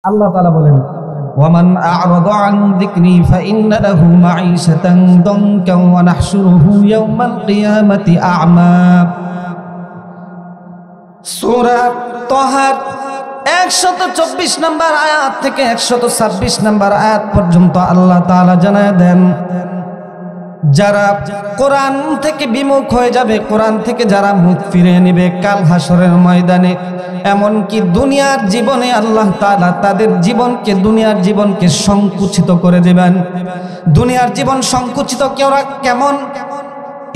আল্লাহ তাআলা বলেন, ওয়ামান আ'রাদা আন যিকরি ফাইন্না লাহু মাঈশাতান দানকা ওয়া নাহশুরুহু ইয়াওমাল কিয়ামাতি আ'মা। সূরা তাহার 124 নম্বর আয়াত থেকে 126 নম্বর আয়াত পর্যন্ত আল্লাহ তাআলা জানায় দেন, যারা কোরআন থেকে বিমুখ হয়ে যাবে, কোরআন থেকে যারা মুখ ফিরিয়ে নেবে কাল হাসরের ময়দানে, এমনকি দুনিয়ার জীবনে আল্লাহ তাআলা তাদের জীবনকে, দুনিয়ার জীবনকে সংকুচিত করে দেবেন। দুনিয়ার জীবন সংকুচিত কেমন?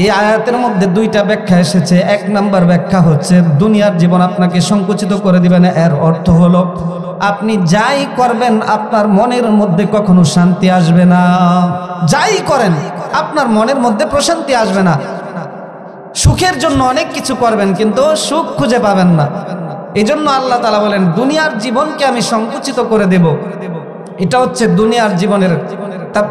এই আয়াতের মধ্যে দুইটা ব্যাখ্যা এসেছে। এক নাম্বার ব্যাখ্যা হচ্ছে দুনিয়ার জীবন আপনাকে সংকুচিত করে দিবেন। এর অর্থ হলো আপনি যাই করবেন আপনার মনের মধ্যে কখনো শান্তি আসবে না। যাই করেন আপনার মনের মধ্যে প্রশান্তি আসবে না। সুখের জন্য অনেক কিছু করবেন কিন্তু সুখ খুঁজে পাবেন না। এই জন্য আল্লাহ তাআলা বলেন দুনিয়ার জীবনকে আমি সংকুচিত করে দেব। এটা হচ্ছে দুনিয়ার জীবনের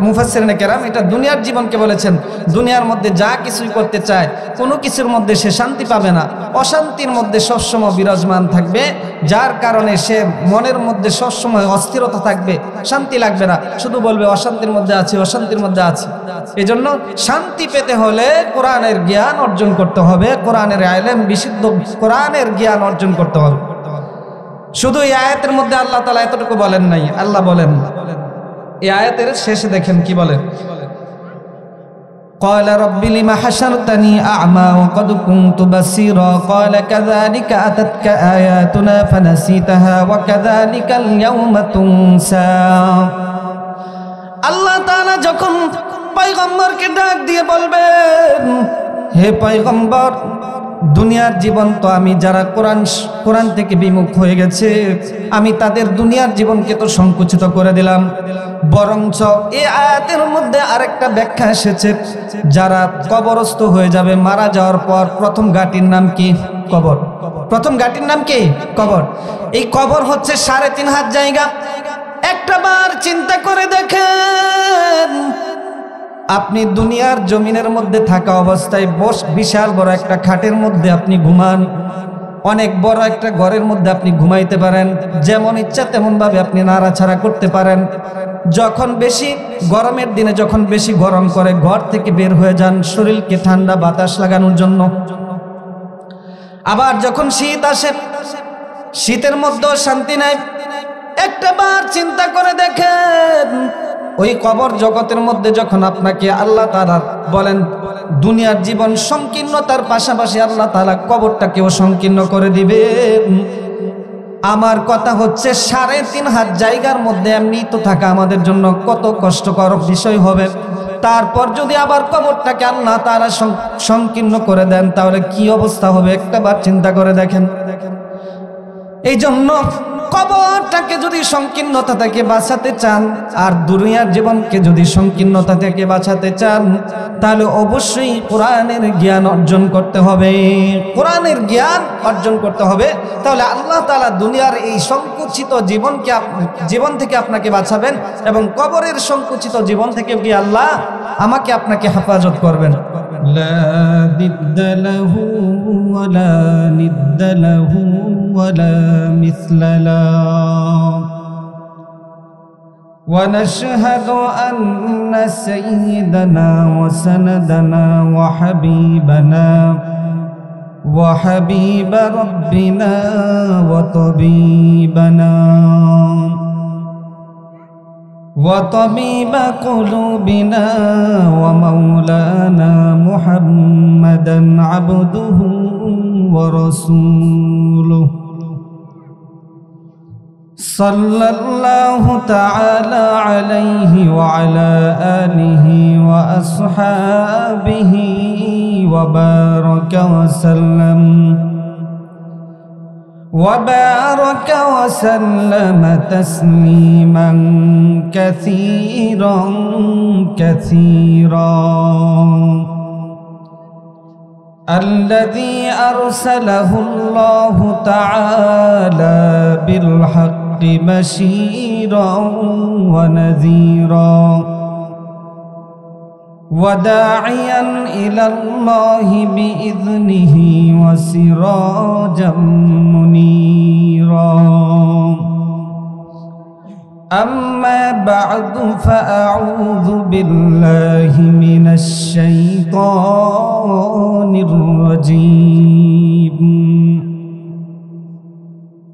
মুফাসসিরিনে কেরাম এটা দুনিয়ার জীবনকে বলেছেন। দুনিয়ার মধ্যে যা কিছুই করতে চায় কোনো কিছুর মধ্যে সে শান্তি পাবে না, অশান্তির মধ্যে সবসময় বিরাজমান থাকবে, যার কারণে সে মনের মধ্যে সবসময় অস্থিরতা থাকবে, শান্তি লাগবে না, শুধু বলবে অশান্তির মধ্যে আছে, অশান্তির মধ্যে আছে। এই জন্য শান্তি পেতে হলে কোরআনের জ্ঞান অর্জন করতে হবে, কোরআনের ইলম, বিশুদ্ধ কোরআনের জ্ঞান অর্জন করতে হবে। শুধু এই আয়াতের মধ্যে আল্লাহ তাআলা এতটুকু বলেন নাই। আল্লাহ বলেন এই আয়াতের শেষে দেখেন কি বলেন, قال رب لما حشرتني أعمى وقد كنت بصيرا قال كذلك أتتك آياتنا فنسيتها وكذلك اليوم تنسى। আল্লাহ তাআলা যখন পয়গম্বরকে ডাক দিয়ে বলবেন, হে পয়গম্বর, দুনিয়ার জীবন তো আমি যারা কোরআন থেকে বিমুখ হয়ে গেছে আমি তাদের দুনিয়ার জীবনকে তো সংকুচিত করে দিলাম। বরঞ্চ এই আয়াতের মধ্যে আরেকটা ব্যাখ্যা এসেছে, যারা কবরস্থ হয়ে যাবে মারা যাওয়ার পর প্রথম ঘাটির নাম কি? কবর। প্রথম ঘাটির নাম কি? কবর। এই কবর হচ্ছে 3.5 হাত জায়গা। একটা বার চিন্তা করে দেখেন, আপনি দুনিয়ার জমিনের মধ্যে থাকা অবস্থায় বিশাল বড় একটা খাটের মধ্যে আপনি ঘুমান, অনেক বড় একটা ঘরের মধ্যে আপনি ঘুমাইতে পারেন, যেমন ইচ্ছা তেমন ভাবে আপনি নাড়াচাড়া করতে পারেন। যখন বেশি গরমের দিনে যখন বেশি গরম করে ঘর থেকে বের হয়ে যান শরীরকে ঠান্ডা বাতাস লাগানোর জন্য। আবার যখন শীত আসে শীতের মধ্যেও শান্তি নাই। একটা বার চিন্তা করে দেখেন, ওই কবর জগতের মধ্যে যখন আপনাকে আল্লাহ তাআলা বলেন দুনিয়ার জীবন সংকীর্ণতার পাশাপাশি আল্লাহ তাআলা কবরটাকেও সংকীর্ণ করে দিবেন। আমার কথা হচ্ছে 3.5 হাত জায়গার মধ্যে এমনি তো থাকা আমাদের জন্য কত কষ্টকর বিষয় হবে। তারপর যদি আবার কবরটাকে আল্লাহ তাআলা সংকীর্ণ করে দেন তাহলে কি অবস্থা হবে একটাবার চিন্তা করে দেখেন। এই জন্য কবরটাকে যদি সংকীর্ণতা থেকে বাঁচাতে চান আর দুনিয়ার জীবনকে যদি সংকীর্ণতা থেকে বাঁচাতে চান তাহলে অবশ্যই কোরআনের জ্ঞান অর্জন করতে হবে। কোরআনের জ্ঞান অর্জন করতে হবে, তাহলে আল্লাহ তাআলা দুনিয়ার এই সংকুচিত জীবন থেকে আপনাকে বাঁচাবেন এবং কবরের সংকুচিত জীবন থেকে কি আল্লাহ আমাকে আপনাকে হেফাজত করবেন। লা দিদ্দা লাহু ওয়ালা নিদ্দা লাহু ওয়ালা মিসলা লাহু ওয়া নাশহাদু আন্না সাইয়্যিদানা ওয়া সানাদানা ওয়া হাবিবানা ওয়া হাবিবা রাব্বিনা ওয়া তাবিবানা وطبيب قلوبنا ومولانا محمدا عبده ورسوله صلى الله تعالى عليه وعلى آله وأصحابه وبارك وسلم تسليما كثيرا كثيرا الذي أرسله الله تعالى بالحق بشيرا ونذيرا وداعيا إلى الله بإذنه وسراجا منيرا أما بعد فأعوذ بالله من الشيطان الرجيم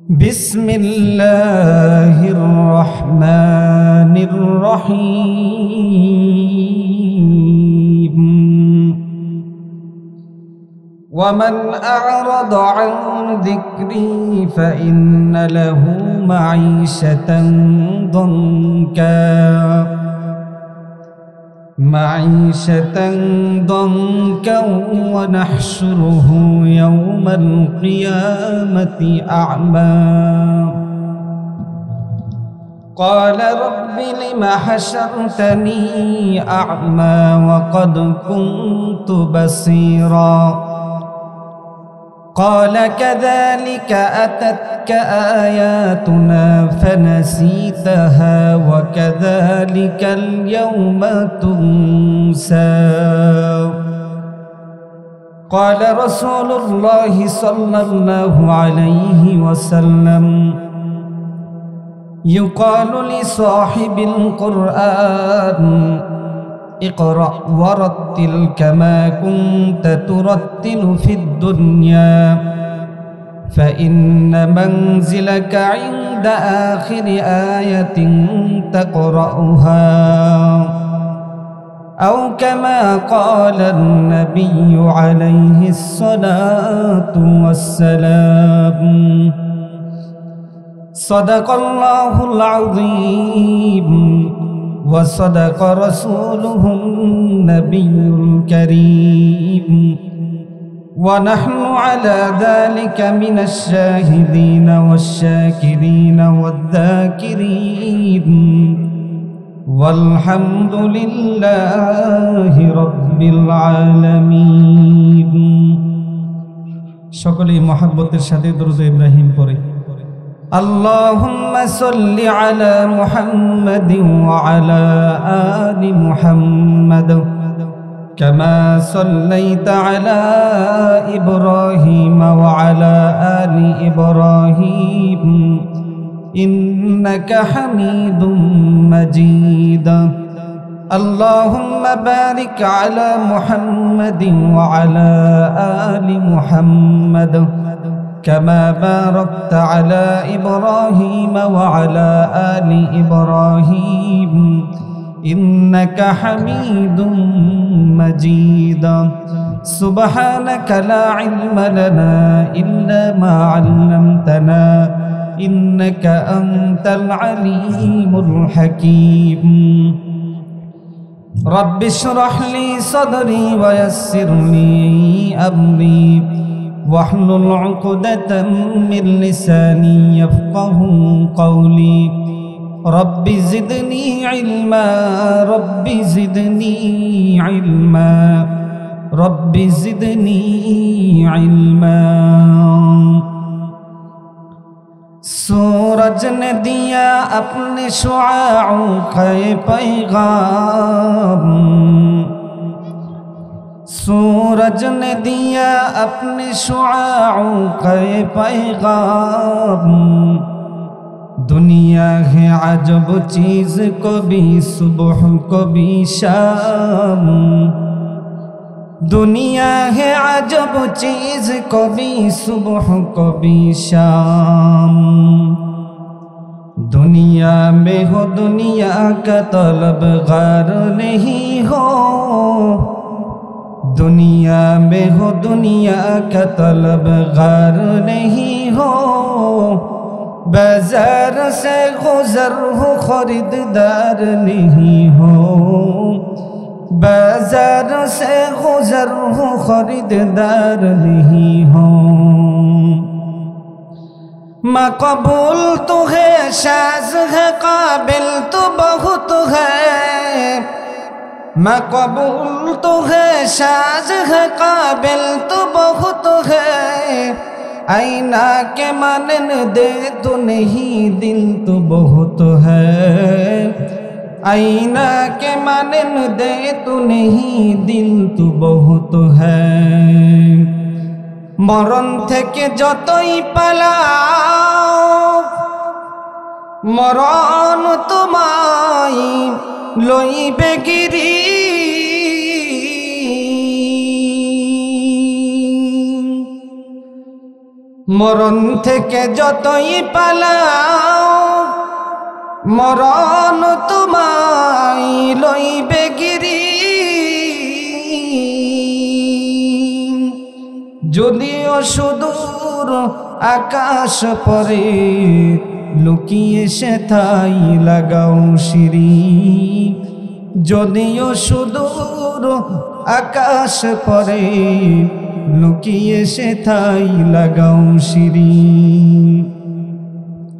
بسم الله الرحمن الرحيم ومن أعرض عن ذكري فإن له معيشة ضنكا ونحشره يوم القيامة أعمى قال رب لم حشرتني أعمى وقد كنت بصيرا قال كذلك أتتك آياتنا فنسيتها وكذلك اليوم تنسى قال رسول الله صلى الله عليه وسلم يقال لصاحب القرآن اقرأ ورتل كما كنت ترتل في الدنيا فإن منزلك عند آخر آية تقرأها أو كما قال النبي عليه الصلاة والسلام صدق الله العظيم وصدق رسوله النبي الكريم ونحن على ذلك من الشاهدين والشاكرين والذاكرين والحمد لله رب العالمين সকলেই মহব্বতের সাথে দরুদ ইব্রাহিম পড়ে اللهم صل على محمد وعلى آل محمد كما صليت على إبراهيم وعلى آل إبراهيم إنك حميد مجيد اللهم بارك على محمد وعلى آل محمد كما باركت على إبراهيم وعلى آل إبراهيم إنك حميد مجيد سبحانك لا علم لنا إلا ما علمتنا إنك أنت العليم الحكيم رب اشرح لي صدري ويسر لي أمري واحلل عقدة من لساني يفقه قولي رب زدني علما رب زدني علما رب زدني علما सूरज ने दिया अपने शुआओं का पैगाम सूरज ने दिया अपने शुआओं का पैगाम दुनिया है अजब चीज कभी सुबह कभी शाम दुनिया है अजब चीज कभी सुबह कभी शाम दुनिया में हो दुनिया का तलबगार नहीं हो दुनिया में हो दुनिया का तलबगार नहीं हो बाजार से गुजर हो खरीददार नहीं हो बाजार से गुजर हो खरीददार नहीं हो मकबूल तो है शाज़ है काबिल तो बहुत है मकबूल तो है शाज़ है काबिल तो बहुत है आईना के मानन दे तो नहीं दिल तो बहुत है आईना के मानन दे तो नहीं दिल तो बहुत है मरण थेके जतई पालाओ মরণ তোমায় লইবে গিরি, মরণ থেকে যতই পালাও মরণ তোমায় লইবে গিরি। যদিও সুদূর আকাশ পরে লুকিয়ে সেথাই লাগাও সিঁড়ি, যদিও সুদূর আকাশ পরে লুকিয়ে সেথাই লাগাও সিঁড়ি।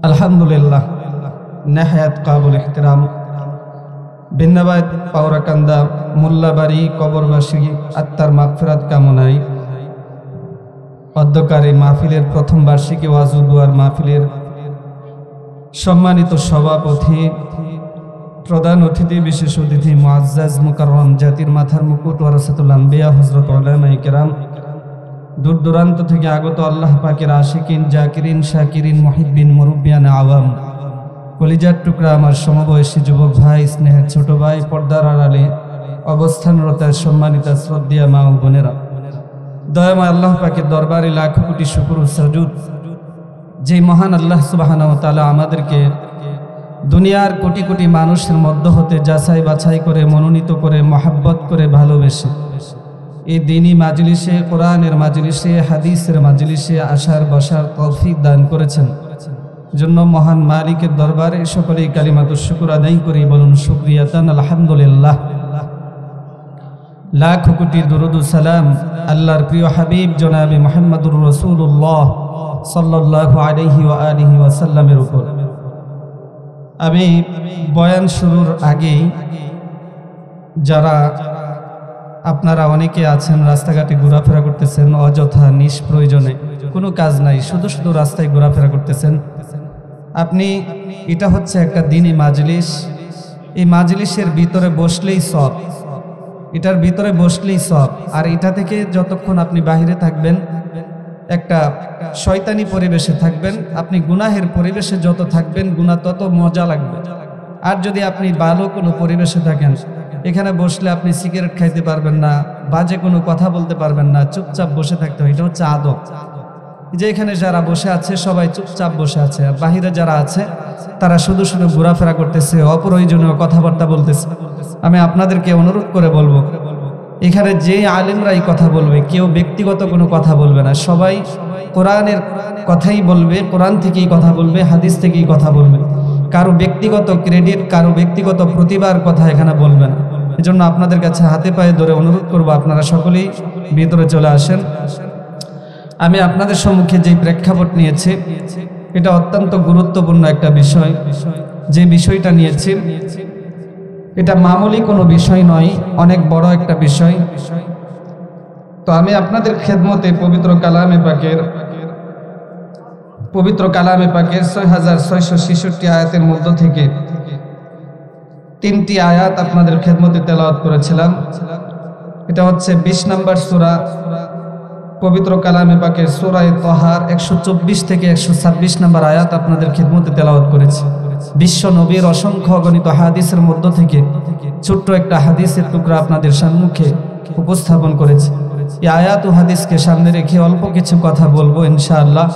আলহামদুলিল্লাহ, নেহায়াত কাবুল ইহতিরাম বিন্নাবাদ পাওরাকান্দা মোল্লাবাড়ি কবরবাসী আত্মার মাগফিরাত কামনায় অধ্যকারী মাহফিলের প্রথম বার্ষিকী ওয়াজ ও দুয়ার মাহফিলের সম্মানিত সভাপতি, প্রধান অতিথি, বিশেষ অতিথি মুআজ্জাজ মুকাররম জাতির মাথার মুকুট ওয়ারাসাতুল আম্বিয়া হযরত উলামায়ে কেরাম, দূর দূরান্ত থেকে আগত আল্লাহ পাকের আশিকিন, জাকিরিন, শাকিরিন, মুহিব্বিন, মুরব্বিয়ান আওয়াম, কলিজার টুকরা আমার সমবয়সী যুবক ভাই, স্নেহের ছোট ভাই, পর্দার আড়ালে অবস্থানরত সম্মানিত শ্রদ্ধেয় মা ও বোনেরা, দয়াময় আল্লাহ পাকের দরবারে লাখো কোটি শুকর ও সাজুদ। যে মহান আল্লাহ সুবহানাহু ওয়া তাআলা আমাদেরকে দুনিয়ার কোটি কোটি মানুষের মধ্য হতে যাচাই বাছাই করে, মনোনীত করে, মহাব্বত করে, ভালোবেসে এই দ্বীনি মাজলিসে, কোরআনের মাজলিসে, হাদিসের মাজলিসে আসার বসার তৌফিক দান করেছেন, জন্য মহান মালিকের দরবারে সকলেই কালিমাতুশ শুকর আদায় করি। বলুন শুকরিয়াতান আলহামদুলিল্লাহ। লাখ কোটি দুরুদ ও সালাম আল্লাহর প্রিয় হাবিব জনাবে মুহাম্মদুর রাসূলুল্লাহ সাল্লাল্লাহু আলাইহি ওয়া আলিহি ওয়াসাল্লামের উপর। আমি বয়ান শুরুর আগেই, যারা আপনারা অনেকে আছেন রাস্তাঘাটে ঘোরাফেরা করতেছেন অযথা নিষ্প্রয়োজনে, কোনো কাজ নাই, শুধু শুধু রাস্তায় ঘোরাফেরা করতেছেন, আপনি, এটা হচ্ছে একটা দ্বীনি মাজলিস, এই মাজলিসের ভিতরে বসলেই সব, এটার ভিতরে বসলেই সব। আর এটা থেকে যতক্ষণ আপনি বাহিরে থাকবেন, একটা শয়তানি পরিবেশে থাকবেন, আপনি গুনাহের পরিবেশে যত থাকবেন গুনাহ তত মজা লাগবে। আর যদি আপনি ভালো কোনো পরিবেশে থাকেন, এখানে বসলে আপনি সিগারেট খাইতে পারবেন না, বাজে কোনো কথা বলতে পারবেন না, চুপচাপ বসে থাকতে হয়, এটা হচ্ছে আদব। যে এখানে যারা বসে আছে সবাই চুপচাপ বসে আছে, আর বাহিরে যারা আছে তারা শুধু শুধু ঘোরাফেরা করতেছে, অপ্রয়োজনীয় কথাবার্তা বলতেছে। আমি আপনাদেরকে অনুরোধ করে বলবো, এখানে যে আলেমরাই কথা বলবে, কেউ ব্যক্তিগত কোনো কথা বলবে না, সবাই কোরআনের কথাই বলবে, কোরআন থেকেই কথা বলবে, হাদিস থেকেই কথা বলবে। কারো ব্যক্তিগত ক্রেডিট, কারো ব্যক্তিগত প্রতিভার কথা এখানে বলবে না। এজন্য আপনাদের কাছে হাতে পায়ে ধরে অনুরোধ করব, আপনারা সকলেই ভিতরে চলে আসেন। আমি আপনাদের সম্মুখে যে প্রেক্ষাপট নিয়েছি, এটা অত্যন্ত গুরুত্বপূর্ণ একটা বিষয়। যে বিষয়টা নিয়েছি এটা মামুলি কোনো বিষয় নয়, অনেক বড় একটা বিষয়। তো আমি আপনাদের খেদমতে পবিত্র কালামে পাকের 6666 আয়াতের মধ্য থেকে 3টি আয়াত আপনাদের খেদমতে তেলাওয়াত করেছিলাম। এটা হচ্ছে 20 নম্বর সূরা, পবিত্র কালামে পাকের সূরা তাহার 124 থেকে 126 নম্বর আয়াত আপনাদের খেদমতে তেলাওয়াত করেছি। বিশ্ব নবীর অসংখ্য অগণিত হাদিসের মধ্য থেকে ছোট্ট একটা হাদিসের টুকরা আপনাদের সম্মুখে উপস্থাপন করেছি। এই আয়াত ও হাদিসকে সামনে রেখে অল্প কিছু কথা বলবো ইনশাআল্লাহ।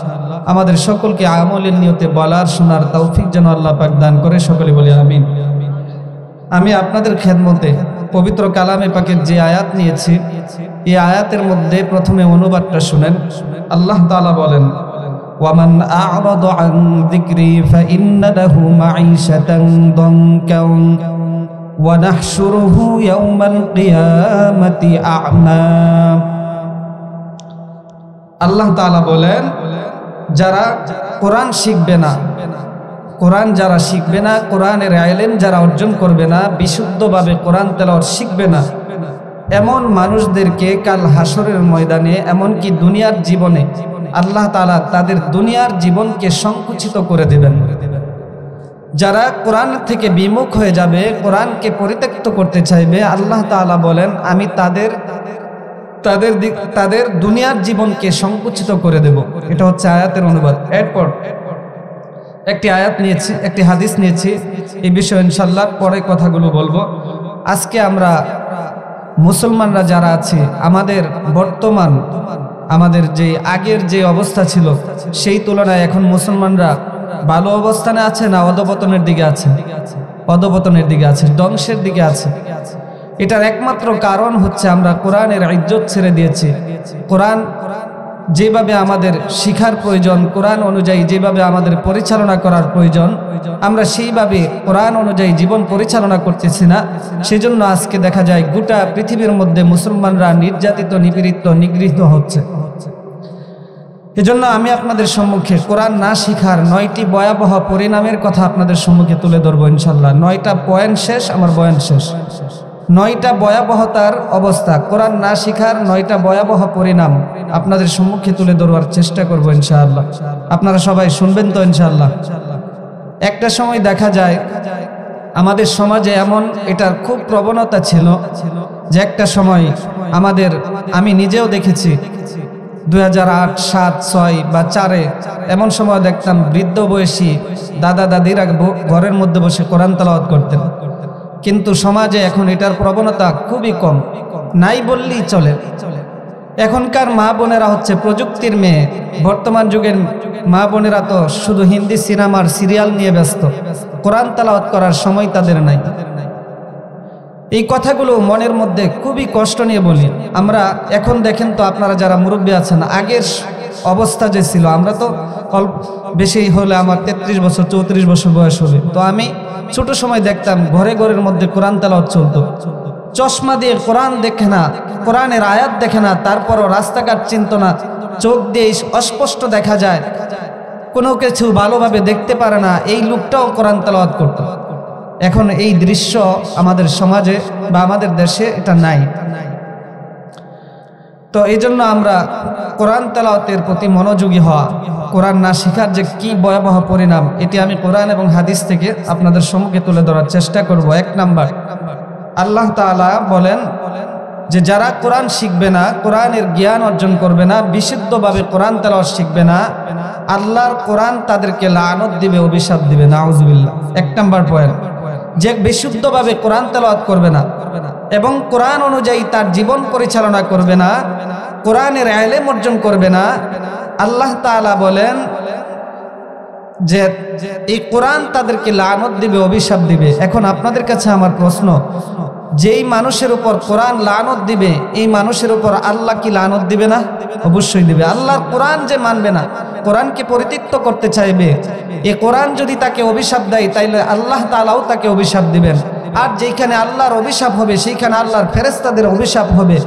আমাদের সকলকে আমলের নিয়তে বলার শোনার তৌফিক যেন আল্লাহ পাক দান করে, সকলে বলি আমিন। আমি আপনাদের খেদমতে পবিত্র কালামে পাকের যে আয়াত নিয়েছি, এই আয়াতের মধ্যে প্রথমে অনুবাদটা শুনেন। আল্লাহ তাআলা বলেন, ওয়ামান আ'রাদা আন যিকরি ফাইন্না লাহু মাঈশাতান দানকান ওয়া নাহশুরুহু ইয়াওমাল কিয়ামাতি আ'মা। আল্লাহ তাআলা বলেন, যারা কোরআন শিখবে না, কোরআন যারা শিখবে না, কোরআনের ইলম যারা অর্জন করবে না, বিশুদ্ধভাবে কোরআন তেলাওয়াত শিখবে না, এমন মানুষদেরকে কাল হাসরের ময়দানে, এমনকি দুনিয়ার জীবনে আল্লাহ তাআলা তাদের দুনিয়ার জীবনকে সংকুচিত করে দেবেন। যারা কোরআন থেকে বিমুখ হয়ে যাবে, কোরআনকে পরিত্যক্ত করতে চাইবে, আল্লাহ তাআলা বলেন আমি তাদের দুনিয়ার জীবনকে সংকুচিত করে দেব। এটা হচ্ছে আয়াতের অনুবাদ। এরপর একটি আয়াত নিয়েছি, একটি হাদিস নিয়েছি, এই বিষয়ে ইনশাল্লাহ পরে কথাগুলো বলবো। আজকে আমরা মুসলমানরা যারা আছি, আমাদের বর্তমান আমাদের যে আগের যে অবস্থা ছিল সেই তুলনায় এখন মুসলমানরা ভালো অবস্থানে আছে না অধপতনের দিকে আছে? অধপতনের দিকে আছে, ধ্বংসের দিকে আছে। এটার একমাত্র কারণ হচ্ছে আমরা কোরআনের ইজ্জত ছেড়ে দিয়েছি। কোরআন যেভাবে আমাদের শিখার প্রয়োজন, কোরআন অনুযায়ী যেভাবে আমাদের পরিচালনা করার প্রয়োজন, আমরা সেইভাবে কোরআন অনুযায়ী জীবন পরিচালনা করতেছি না। সেজন্য আজকে দেখা যায় গোটা পৃথিবীর মধ্যে মুসলমানরা নির্যাতিত, নিপীড়িত, নিগৃহীত হচ্ছে। এজন্য আমি আপনাদের সম্মুখে কোরআন না শিখার 9টি ভয়াবহ পরিণামের কথা আপনাদের সম্মুখে তুলে ধরবো ইনশাল্লাহ। 9টা পয়েন্ট শেষ, আমার বয়ান শেষ। 9টা ভয়াবহতার অবস্থা, কোরআন না শিখার 9টা ভয়াবহ পরিণাম আপনাদের সম্মুখে তুলে ধরবার চেষ্টা করবো ইনশাআল্লাহ। আপনারা সবাই শুনবেন তো ইনশাআল্লাহ। একটা সময় দেখা যায় আমাদের সমাজে এমন এটার খুব প্রবণতা ছিল যে একটা সময় আমি নিজেও দেখেছি 2008, 7, 6 বা 4-এ এমন সময় দেখতাম বৃদ্ধ বয়সী দাদা দাদিরা ঘরের মধ্যে বসে কোরআন তেলাওয়াত করতেন। কিন্তু সমাজে এখন এটার প্রবণতা খুবই কম, নাই বললেই চলে। এখনকার মা বোনেরা হচ্ছে প্রযুক্তির মেয়ে। বর্তমান যুগের মা বোনেরা তো শুধু হিন্দি সিনেমার সিরিয়াল নিয়ে ব্যস্ত, কোরআন তেলাওয়াত করার সময় তাদের নাই। এই কথাগুলো মনের মধ্যে খুবই কষ্ট নিয়ে বলি আমরা। এখন দেখেন তো আপনারা যারা মুরব্বী আছেন, আগের অবস্থা যে ছিল, আমরা তো অল্প বেশি হলে আমার 33 বছর 34 বছর বয়স হবে, তো আমি ছোট সময় দেখতাম ঘরে ঘরের মধ্যে কোরআন তেলাওয়াত চলতো। চশমা দিয়ে কোরআন দেখে না, কোরআনের আয়াত দেখে না, তারপরও রাস্তাঘাট চিনত না, চোখ দিয়ে অস্পষ্ট দেখা যায়, কোনো কিছু ভালোভাবে দেখতে পারে না, এই লোকটাও কোরআন তেলাওয়াত করতো। এখন এই দৃশ্য আমাদের সমাজে বা আমাদের দেশে এটা নাই। তো এই জন্য আমরা কোরআন তেলাওয়াতের প্রতি মনোযোগী হওয়া, কোরআন না শেখার যে কি ভয়াবহ পরিণাম, এটি আমি কোরআন এবং হাদিস থেকে আপনাদের সম্মুখে তুলে ধরার চেষ্টা করব। 1 নাম্বার, আল্লাহ তাআলা বলেন যে যারা কোরআন শিখবে না, কোরআনের জ্ঞান অর্জন করবে না, বিশুদ্ধভাবে কোরআন তেলাওয়াত শিখবে না, আল্লাহর কোরআন তাদেরকে লানত দিবে, অভিশাপ দিবে। নাউজুবিল্লাহ। 1 নাম্বার পয়েন্ট, যে বিশুদ্ধভাবে কোরআন তেলাওয়াত করবে না এবং কোরআন অনুযায়ী তার জীবন পরিচালনা করবে না, কোরআনের ইলম অর্জন করবে না, আল্লাহ তাআলা বলেন যে এই কোরআন তাদেরকে লানত দিবে, অভিশাপ দিবে। এখন আপনাদের কাছে আমার প্রশ্ন, যেই মানুষের উপর কোরআন লানত দিবে, এই মানুষের উপর আল্লাহ কি লানত দিবে না? অবশ্যই দিবে। আল্লাহর কোরআন যে মানবে না, কোরআনকে পরিত্যক্ত করতে চাইবে, এই কোরআন যদি তাকে অভিশাপ দেয়, তাইলে আল্লাহ তাআলাও তাকে অভিশাপ দিবেন। আর যেখানে আল্লাহর অভিশাপ হবে সেইখানে আল্লাহর ফেরেশতাদের অভিশাপ হবে,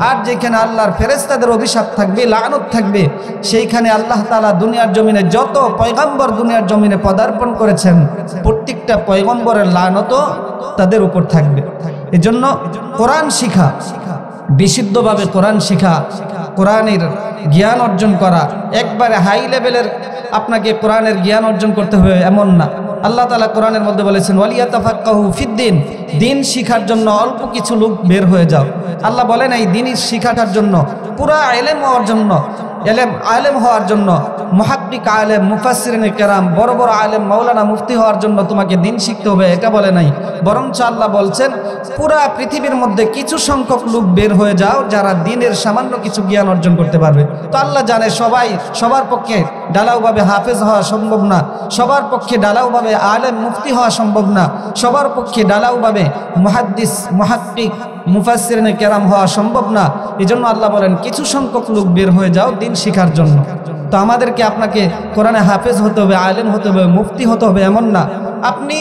আর যেখানে আল্লাহর ফেরেশতাদের অভিশাপ থাকবে, লানত থাকবে, সেইখানে আল্লাহ তাআলা দুনিয়ার জমিনে যত পয়গম্বর দুনিয়ার জমিনে পদার্পণ করেছেন, প্রত্যেকটা পয়গম্বরের লানতও তাদের উপর থাকবে। এজন্য কোরআন শিখা, বিশুদ্ধভাবে কোরআন শিখা, কোরআনের জ্ঞান অর্জন করা, একবারে হাই লেভেলের আপনাকে কোরআনের জ্ঞান অর্জন করতে হবে এমন না। আল্লাহ তাআলা কোরআনের মধ্যে বলেছেন ওয়ালিয়াতাফাক্কাহু ফিদ্দিন, দিন শিখার জন্য অল্প কিছু লোক বের হয়ে যাও। আল্লাহ বলেন এই দিনই শিখাটার জন্য, পুরা ইলম হওয়ার জন্য, আলেম হওয়ার জন্য, মুহাক্কিক আলেম, মুফাসসিরিনে কেরাম, বড় বড় আলেম, মাওলানা, মুফতি হওয়ার জন্য তোমাকে দিন শিখতে হবে, এটা বলে নাই। বরঞ্চ আল্লাহ বলছেন পুরা পৃথিবীর মধ্যে কিছু সংখ্যক লোক বের হয়ে যাও যারা দিনের সামান্য কিছু জ্ঞান অর্জন করতে পারবে। তো আল্লাহ জানে সবার পক্ষে ডালাওভাবে হাফেজ হওয়া সম্ভব না, সবার পক্ষে ডালাওভাবে আলেম, মুফতি হওয়া সম্ভব না, সবার পক্ষে ডালাওভাবে মুহাদ্দিস, মুহাক্কিক, মুফাসসিরিনে কেরাম হওয়া সম্ভব না। এজন্য আল্লাহ বলেন কিছু সংখ্যক লোক বের হয়ে যাও দিন শিখার জন্য। তো আমাদেরকে আপনাকে কোরআনে হাফেজ হতে হবে, আলেম হতে হবে, মুফতি হতে হবে এমন না। আপনি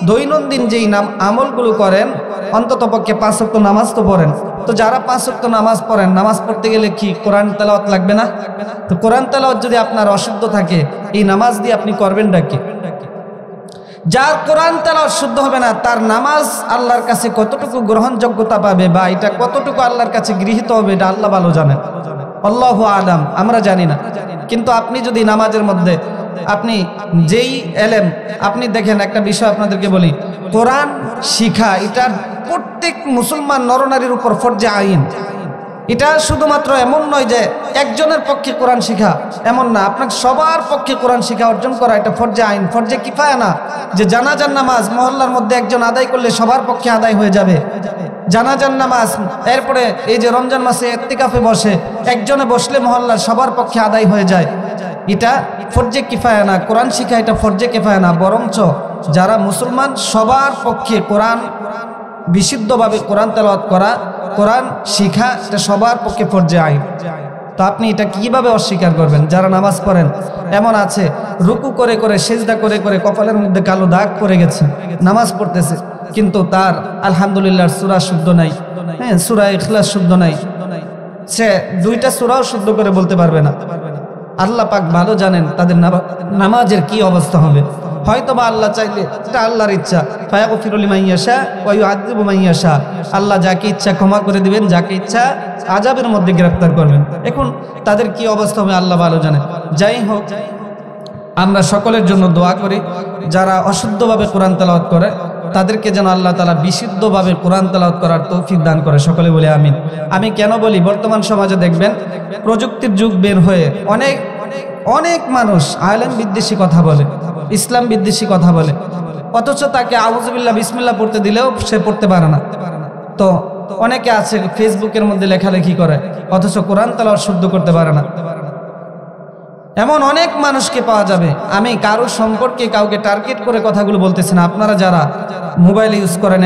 দৈনন্দিন যেই আমলগুলো করেন, অন্তত পক্ষে 5 ওয়াক্ত নামাজ তো পড়েন। তো যারা 5 ওয়াক্ত নামাজ পড়েন, নামাজ পড়তে গেলে কি কোরআন তেলাওয়াত লাগবে না? তো কোরআন তেলাওয়াত যদি আপনার অশুদ্ধ থাকে, এই নামাজ দিয়ে আপনি করবেনটা কি? যার কোরআন তেলাওয়াত শুদ্ধ হবে না, তার নামাজ আল্লাহর কাছে কতটুকু গ্রহণযোগ্যতা পাবে বা এটা কতটুকু আল্লাহর কাছে গৃহীত হবে, এটা আল্লাহ ভালো জানেন। আল্লাহু আলাম, আমরা জানি না। কিন্তু আপনি যদি নামাজের মধ্যে আপনি যেই এলেম, আপনি দেখেন একটা বিষয় আপনাদেরকে বলি, কোরআন শিখা এটা প্রত্যেক মুসলমান নরনারীর উপর ফরজে আইন। এটা শুধুমাত্র এমন নয় যে একজনের পক্ষে কোরআন শিখা, এমন না, আপনাকে সবার পক্ষে কোরআন শিখা অর্জন করা এটা ফরজে আইন, ফরজে কিফায়া না যে জানাজার নামাজ মহল্লার মধ্যে একজন আদায় করলে সবার পক্ষে আদায় হয়ে যাবে। জানাজার নামাজ, এরপরে এই যে রমজান মাসে ইতিকাফে বসে একজনে বসলে মহল্লার সবার পক্ষে আদায় হয়ে যায়, এটা ফরজে কিফায়া না। কোরআন শিখা এটা ফরজে কিফায়া না, বরঞ্চ যারা মুসলমান সবার পক্ষে কোরআন বিশুদ্ধভাবে কোরআন তেলাওয়াত করা, কোরআন শিখা এটা সবার পক্ষে ফরজে আইন। তো আপনি এটা কিভাবে অস্বীকার করবেন? যারা নামাজ পড়েন এমন আছে রুকু করে করে সিজদা করে করে কপালের মধ্যে কালো দাগ পড়ে গেছে, নামাজ পড়তেছে কিন্তু তার আলহামদুলিল্লাহ সূরা শুদ্ধ নাই, হ্যাঁ সূরা ইখলাস শুদ্ধ নাই, সে দুইটা সূরাও শুদ্ধ করে বলতে পারবে না। আল্লাহ পাক ভালো জানেন তাদের নামাজের কি অবস্থা হবে। হয়তোবা আল্লাহ চাইলে, এটা আল্লাহর ইচ্ছা, ফায়াগফিরু লিমান ইয়াশা ওয়া ইউআযযিবু মান ইয়াশা, আল্লাহ যাকে ইচ্ছা ক্ষমা করে দিবেন, যাকে ইচ্ছা আযাবের মধ্যে গ্রেফতার করবেন। এখন তাদের কি অবস্থা হবে আল্লাহ ভালো জানেন। যাই হোক, আমরা সকলের জন্য দোয়া করি যারা অশুদ্ধভাবে কোরআন তেলাওয়াত করে তাদেরকে যেন আল্লাহ তাআলা বিশুদ্ধভাবে কোরআন তেলাওয়াত করার তৌফিক দান করে, সকলে বলে আমিন। আমি কেন বলি, বর্তমান সমাজে দেখবেন প্রযুক্তির যুগ বের হয়ে অনেক অনেক মানুষ আলেম বিদ্বেষী কথা বলে, ইসলাম বিদ্বেষী কথা বলে, অথচ তাকে আউযুবিল্লাহ বিসমিল্লাহ পড়তে দিলেও সে পড়তে পারে না। তো অনেকে আছে ফেসবুকের মধ্যে লেখালেখি করে অথচ কোরআন তেলাওয়াত শুদ্ধ করতে পারে না। এমন অনেক মানুষকে পাওয়া যাবে। আমি কারো সম্পর্কে কাউকে টার্গেট করে কথাগুলো বলতেছি না। আপনারা যারা মোবাইল ইউজ করেন,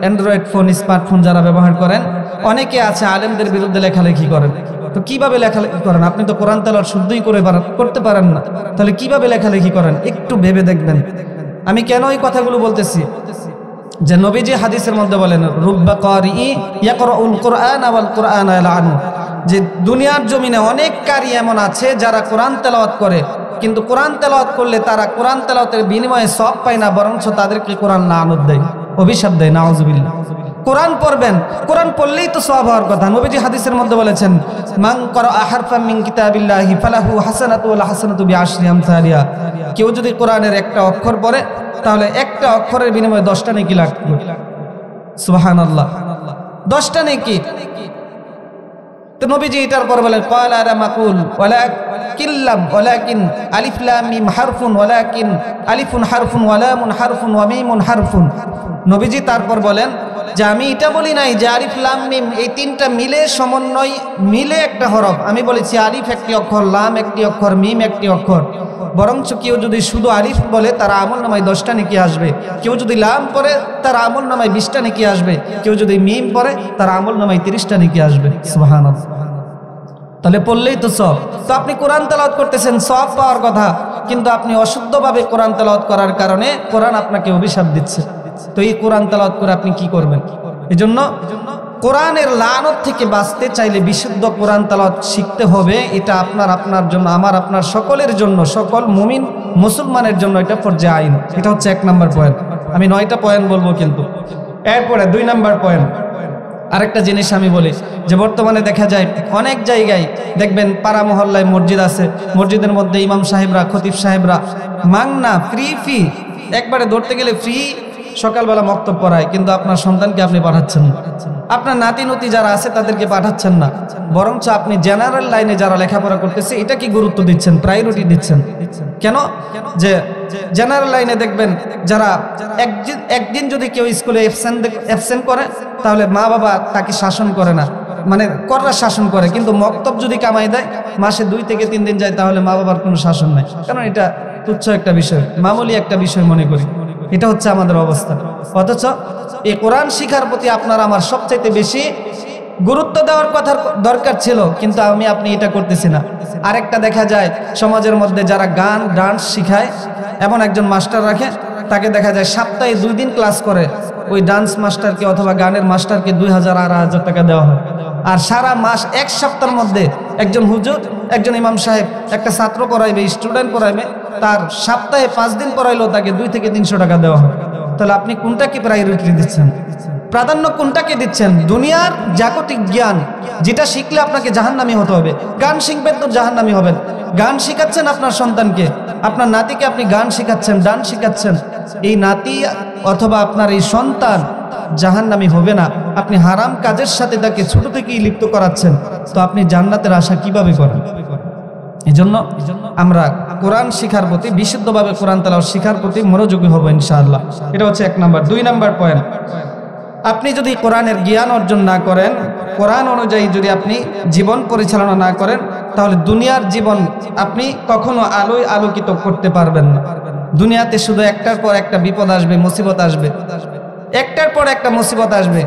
অ্যান্ড্রয়েড ফোন, স্মার্টফোন যারা ব্যবহার করেন, অনেকে আছে আলেমদের বিরুদ্ধে লেখালেখি করেন। তো কিভাবে লেখালেখি করেন? আপনি তো কোরআন তেলাওয়াত শুদ্ধই করতে পারেন না, তাহলে কিভাবে লেখালেখি করেন? একটু ভেবে দেখবেন। আমি কেন এই কথাগুলো বলতেছি, যে নবীজি হাদিসের মধ্যে বলেন রুব্বা ক্বারি ইয়াকরাউল কুরআন ওয়াল কুরআন ইয়ালআনু, যে দুনিয়ার জমিনে অনেক কারি এমন আছে যারা কোরআন তেলাওয়াত করে, কিন্তু কোরআন তেলাওয়াত করলে তারা কোরআন তেলাওয়াতের বিনিময়ে সওয়াব পায় না, বরঞ্চ তাদেরকে কোরআন লানত দেয়, অভিশাপ দেয়, নাউযুবিল্লাহ। কোরআন পড়বেন, কোরআন পড়লেই তো সওয়াব হওয়ার কথা। নবীজি হাদিসের মধ্যে বলেছেন মান ক্বারাআ হারফাম মিন কিতাবিল্লাহি ফালাহু হাসানাতু ওয়াল হাসানাতু বিআশরি আমসালিহা, কেউ যদি কোরআনের একটা অক্ষর পড়ে তাহলে একটা অক্ষরের বিনিময়ে 10টা নেকি লাগবে। সুবহানাল্লাহ, 10টা নেকি। তো নবীজি এটার পর বলেন ক্বালা আলা মাকুল ওয়ালাকিন আলিফ লাম মিম হারফুন ওয়ালাকিন আলিফুন হারফুন ওয়া লামুন হারফুন ওয়া মিমুন হারফুন। নবীজি তারপর বলেন যে আমি এটা বলি নাই যে আলিফ লাম মিম এই তিনটা মিলে সমন্বয় মিলে একটা হরফ, আমি বলেছি আলিফ একটি অক্ষর, লাম একটি অক্ষর, মিম একটি অক্ষর। বরঞ্চ কেউ যদি শুধু আলিফ বলে তার আমল নামায় 10টা নেকি আসবে, কেউ যদি লাম পড়ে তার আমল নামায় 20টা নেকি আসবে, কেউ যদি মিম পড়ে তার আমল নামায় 30টা নেকি আসবে। সুবহানাল্লাহ, তাহলে পড়লেই তো সওয়াব। তো আপনি কোরআন তেলাওয়াত করতেছেন, সওয়াব পাওয়ার কথা, কিন্তু আপনি অশুদ্ধভাবে কোরআন তেলাওয়াত করার কারণে কোরআন আপনাকে অভিশাপ দিচ্ছে। তো এই কোরআন তেলাওয়াত করে আপনি কি করবেন? এজন্য কোরআনের লানত থেকে বাঁচতে চাইলে বিশুদ্ধ কোরআন তেলাওয়াত শিখতে হবে। এটা আপনার জন্য, আপনার সকলের জন্য, সকল মুমিন মুসলমানের জন্য এটা ফরজে আইন। এটা হচ্ছে 1 নম্বর পয়েন্ট। আমি 9টা পয়েন্ট বলবো কিন্তু। এরপরে 2 নম্বর পয়েন্ট, আরেকটা জিনিস আমি বলি যে বর্তমানে দেখা যায় অনেক জায়গায় দেখবেন পাড়া মহল্লায় মসজিদ আছে, মসজিদের মধ্যে ইমাম সাহেবরা, খতিব সাহেবরা মাংনা ফ্রি একবারে ধরতে গেলে ফ্রি সকালবেলা মক্তব পড়ায়, কিন্তু আপনার সন্তানকে আপনি পাঠাচ্ছেন না, আপনার নাতি নতি যারা আছে তাদেরকে পাঠাচ্ছেন না, বরঞ্চ আপনি জেনারেল লাইনে যারা লেখাপড়া করতেছে এটা কি গুরুত্ব দিচ্ছেন, প্রায়োরিটি দিচ্ছেন। কেন? যে জেনারেল লাইনে দেখবেন যারা একদিন যদি কেউ স্কুলে অ্যাবসেন্ট করে তাহলে মা বাবা তাকে শাসন করে না, মানে কড়া শাসন করে, কিন্তু মক্তব যদি কামাই দেয় মাসে 2 থেকে 3 দিন যায় তাহলে মা বাবার কোনো শাসন নাই, কারণ এটা তুচ্ছ একটা বিষয়, মামুলি একটা বিষয় মনে করি। এটা হচ্ছে আমাদের অবস্থা। অথচ এই কোরআন শিখার প্রতি আপনার আমার সবচাইতে বেশি গুরুত্ব দেওয়ার কথা দরকার ছিল, কিন্তু আপনি এটা করতেছি না। আরেকটা দেখা যায় সমাজের মধ্যে যারা গান ডান্স শিখায় এমন একজন মাস্টার রাখে, তাকে দেখা যায় সপ্তাহে 2 দিন ক্লাস করে, ওই ডান্স মাস্টারকে অথবা গানের মাস্টারকে 2000 আর 1000 টাকা দেওয়া হয়। আর সারা মাস 1 সপ্তাহের মধ্যে একজন হুজুর, একজন ইমাম সাহেব একটা ছাত্র পড়াইবে, স্টুডেন্ট পড়াইবে, তার সপ্তাহে 5 দিন পড়াইলেও তাকে 2 থেকে 300 টাকা দেওয়া হয়। তাহলে আপনি কোনটাকে প্রায়োরিটি দিচ্ছেন, প্রাধান্য কোনটাকে দিচ্ছেন? দুনিয়ার জাগতিক জ্ঞান যেটা শিখলে আপনাকে জাহান্নামী হতে হবে, গান শিখবেন তো জাহান্নামী হবেন। গান শিখাচ্ছেন আপনার সন্তানকে, আপনার নাতিকে আপনি গান শিখাচ্ছেন, ডান্স শিখাচ্ছেন, এই নাতি অথবা আপনার এই সন্তান জাহান্নামী হবে না, আপনি হারাম কাজের সাথে তাকে ছোট থেকেই লিপ্ত করাচ্ছেন, তো আপনি জান্নাতের আশা কিভাবে করেন? এজন্য আমরা কোরআন শিখার প্রতি, বিশুদ্ধভাবে কোরআন তেলাওয়াত শিখার প্রতি মনোযোগী হব ইনশাআল্লাহ। এটা হচ্ছে 1 নাম্বার। 2 নাম্বার পয়েন্ট, আপনি যদি কোরআনের জ্ঞান অর্জন না করেন, কোরআন অনুযায়ী যদি আপনি জীবন পরিচালনা না করেন, তাহলে দুনিয়ার জীবন আপনি কখনো আলোয় আলোকিত করতে পারবেন না। দুনিয়াতে শুধু একটার পর একটা বিপদ আসবে, মুসিবত আসবে, একটার পর একটা মুসিবত আসবে।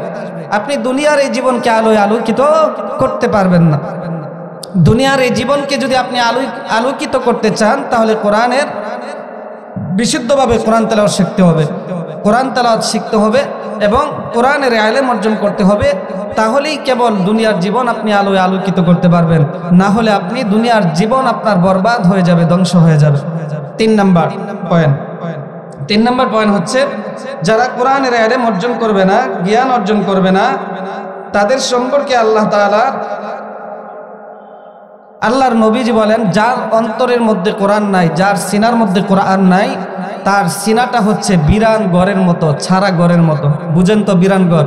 আপনি দুনিয়ার এই জীবনকে আলোয় আলোকিত করতে পারবেন না। দুনিয়ার এই জীবনকে যদি আপনি আলোকিত করতে চান, তাহলে কোরআনের বিশুদ্ধভাবে কোরআন তেলাওয়াত শিখতে হবে, কোরআন তেলাওয়াত শিখতে হবে এবং কোরআনের ইলম অর্জন করতে হবে। তাহলেই কেবল দুনিয়ার জীবন আপনি আলোয় আলোকিত করতে পারবেন, না হলে আপনি দুনিয়ার জীবন আপনার বরবাদ হয়ে যাবে, ধ্বংস হয়ে যাবে। 3 নাম্বার পয়েন্ট হচ্ছে, যারা কোরআনের ইলম অর্জন করবে না, জ্ঞান অর্জন করবে না, তাদের সম্পর্কে আল্লাহর নবীজি বলেন, যার অন্তরের মধ্যে কোরআন নাই, যার সিনার মধ্যে কোরআন নাই, তার সিনাটা হচ্ছে বিরান ঘরের মতো, ছাড়া ঘরের মতো। বুঝেন তো বিরান ঘর?